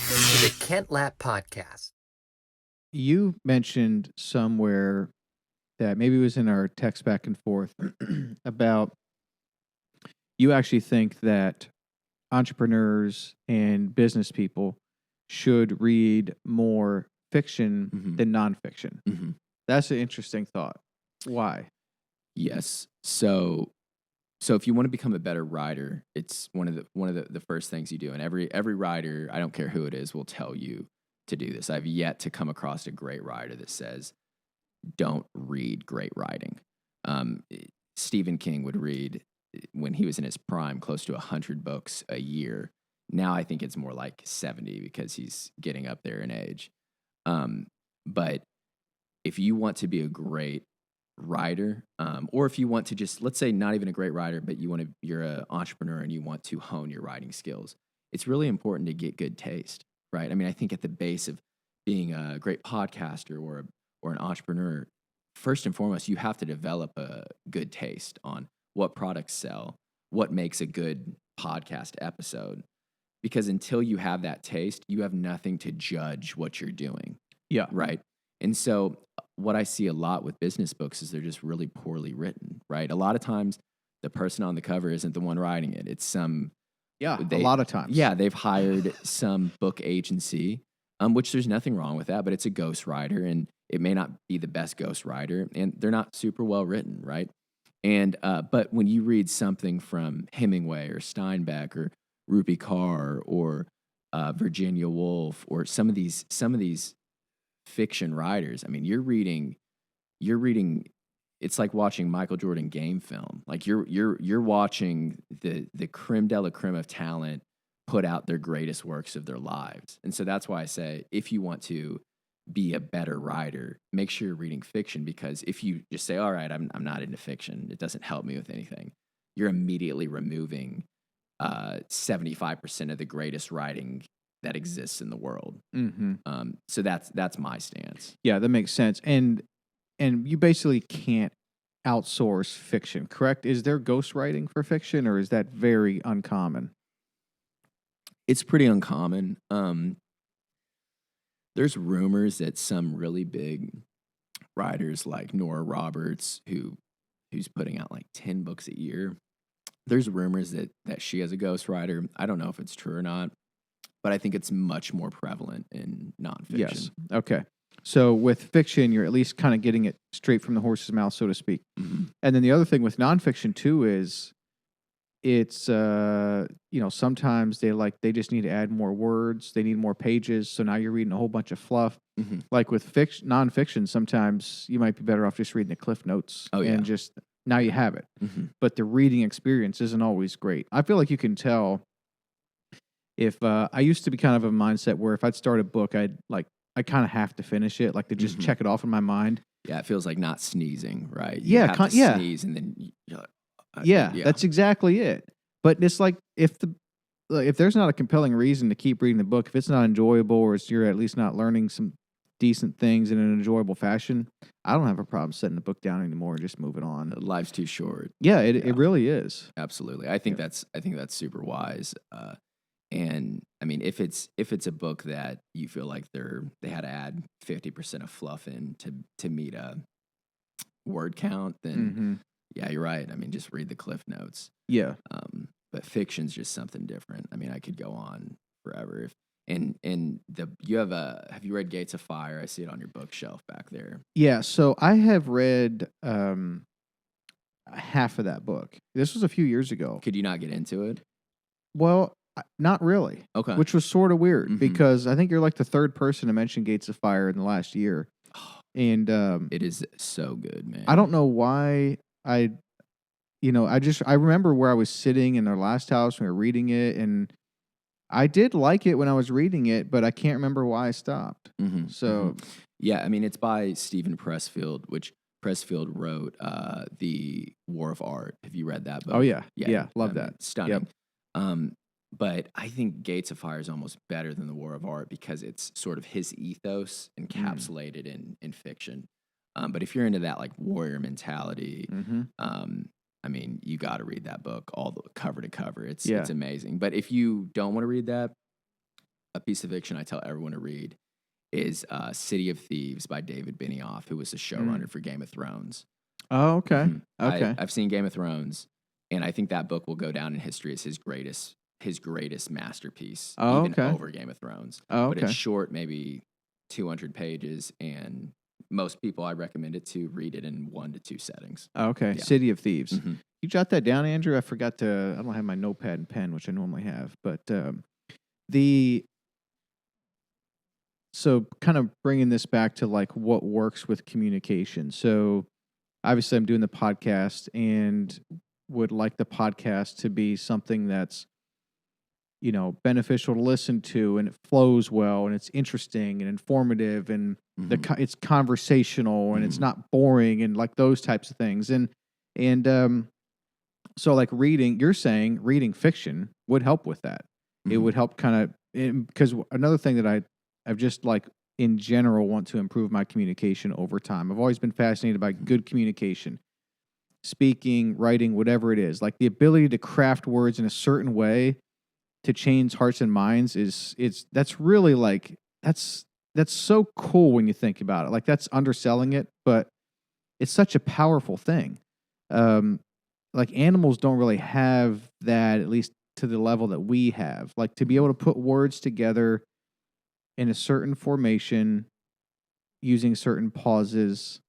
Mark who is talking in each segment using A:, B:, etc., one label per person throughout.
A: Welcome to the Kent Lapp Podcast.
B: You mentioned somewhere that maybe it was in our text back and forth about you actually think that entrepreneurs and business people should read more fiction than nonfiction. That's an interesting thought. Why?
C: Yes. So if you want to become a better writer, it's one of the first things you do. And every writer, I don't care who it is, will tell you to do this. I've yet to come across a great writer that says, don't read great writing. Stephen King would read, when he was in his prime, close to 100 books a year. Now I think it's more like 70 because he's getting up there in age. But if you want to be a great writer, or if you want to just, let's say not even a great writer, but you're an entrepreneur and you want to hone your writing skills, it's really important to get good taste, right? I mean, I think at the base of being a great podcaster or an entrepreneur, first and foremost, you have to develop a good taste on what products sell, what makes a good podcast episode. Because until you have that taste, you have nothing to judge what you're doing.
B: Yeah.
C: Right. And so what I see a lot with business books is they're just really poorly written, right? A lot of times the person on the cover isn't the one writing it. It's some...
B: Yeah, a lot of times.
C: Yeah, they've hired some book agency, which there's nothing wrong with that, but it's a ghostwriter, and it may not be the best ghostwriter, and they're not super well written, right? And but when you read something from Hemingway or Steinbeck or Rupi Kaur or Virginia Woolf or some of these fiction writers, I mean, you're reading. It's like watching Michael Jordan game film. Like you're watching the creme de la creme of talent put out their greatest works of their lives. And so that's why I say, if you want to be a better writer, make sure you're reading fiction, because if you just say, all right, I'm not into fiction, it doesn't help me with anything, you're immediately removing 75% of the greatest writing that exists in the world. So that's my stance.
B: Yeah, that makes sense. And you basically can't outsource fiction, correct? Is there ghostwriting for fiction, or is that very uncommon?
C: It's pretty uncommon. There's rumors that some really big writers like Nora Roberts, who's putting out like 10 books a year, there's rumors that she is a ghostwriter. I don't know if it's true or not, but I think it's much more prevalent in nonfiction.
B: Yes. Okay. So with fiction, you're at least kind of getting it straight from the horse's mouth, so to speak. And then the other thing with nonfiction too is it's sometimes they just need to add more words, they need more pages, so now you're reading a whole bunch of fluff. Like with nonfiction, sometimes you might be better off just reading the cliff notes and just now you have it. But the reading experience isn't always great. I feel like you can tell if I used to be kind of a mindset where if I'd start a book, I kind of have to finish it, like to just check it off in my mind.
C: Yeah, it feels like not sneezing, right?
B: You have to
C: sneeze and then you're
B: like, that's exactly it. But it's like if there's not a compelling reason to keep reading the book, if it's not enjoyable or you're at least not learning some decent things in an enjoyable fashion, I don't have a problem setting the book down anymore and just moving on.
C: Life's too short.
B: Yeah, it really is.
C: Absolutely. I think that's super wise. And I mean, if it's a book that you feel like they had to add 50% of fluff in to meet a word count, then yeah, you're right. I mean, just read the cliff notes.
B: Yeah.
C: But fiction's just something different. I mean, I could go on forever. Have you read Gates of Fire? I see it on your bookshelf back there.
B: Yeah. So I have read half of that book. This was a few years ago.
C: Could you not get into it?
B: Well, not really.
C: Okay.
B: Which was sort of weird because I think you're like the third person to mention Gates of Fire in the last year. And
C: it is so good, man.
B: I don't know why I remember where I was sitting in our last house when we were reading it, and I did like it when I was reading it, but I can't remember why I stopped. So
C: yeah, I mean, it's by Stephen Pressfield, which Pressfield wrote The War of Art. Have you read that book?
B: Oh yeah. Love that.
C: Stunning. Yep. But I think Gates of Fire is almost better than The War of Art because it's sort of his ethos encapsulated in fiction. But if you're into that like warrior mentality, I mean, you got to read that book all the cover to cover. It's amazing. But if you don't want to read that, a piece of fiction I tell everyone to read is City of Thieves by David Benioff, who was the showrunner for Game of Thrones.
B: Oh, okay.
C: Mhm.
B: Okay.
C: I've seen Game of Thrones, and I think that book will go down in history as his greatest masterpiece,
B: Oh,
C: even
B: okay.
C: over Game of Thrones.
B: Oh,
C: But it's
B: okay.
C: short, maybe 200 pages, and most people I recommend it to read it in 1 to 2 settings.
B: Okay.
C: Yeah.
B: City of Thieves.
C: Mhm.
B: You jot that down, Andrew? I forgot to. I don't have my notepad and pen, which I normally have. But the so kind of bringing this back to like what works with communication. So obviously, I'm doing the podcast and would like the podcast to be something that's beneficial to listen to, and it flows well, and it's interesting and informative, and it's conversational, and it's
C: Mhm.
B: not boring, and like those types of things. And so like you're saying reading fiction would help with that. It
C: Mhm.
B: would help kind of, because another thing that I've just like in general want to improve my communication over time. I've always been fascinated by good communication, speaking, writing, whatever it is. Like the ability to craft words in a certain way to change hearts and minds that's really like that's so cool when you think about it. Like that's underselling it, but it's such a powerful thing. Um, like animals don't really have that, at least to the level that we have. Like to be able to put words together in a certain formation, using certain pauses,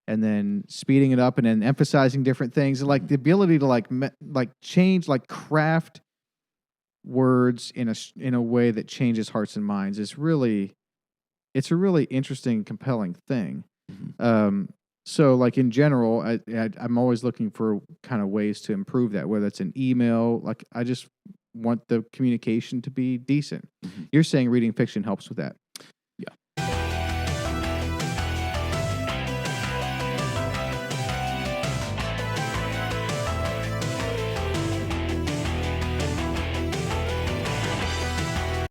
B: and then speeding it up, and then emphasizing different things. Like the ability to like change, like craft words in a way that changes hearts and minds is really, it's a really interesting, compelling thing.
C: Mhm.
B: So like in general, I'm always looking for kind of ways to improve that, whether it's an email. Like I just want the communication to be decent.
C: Mhm.
B: You're saying reading fiction helps with that.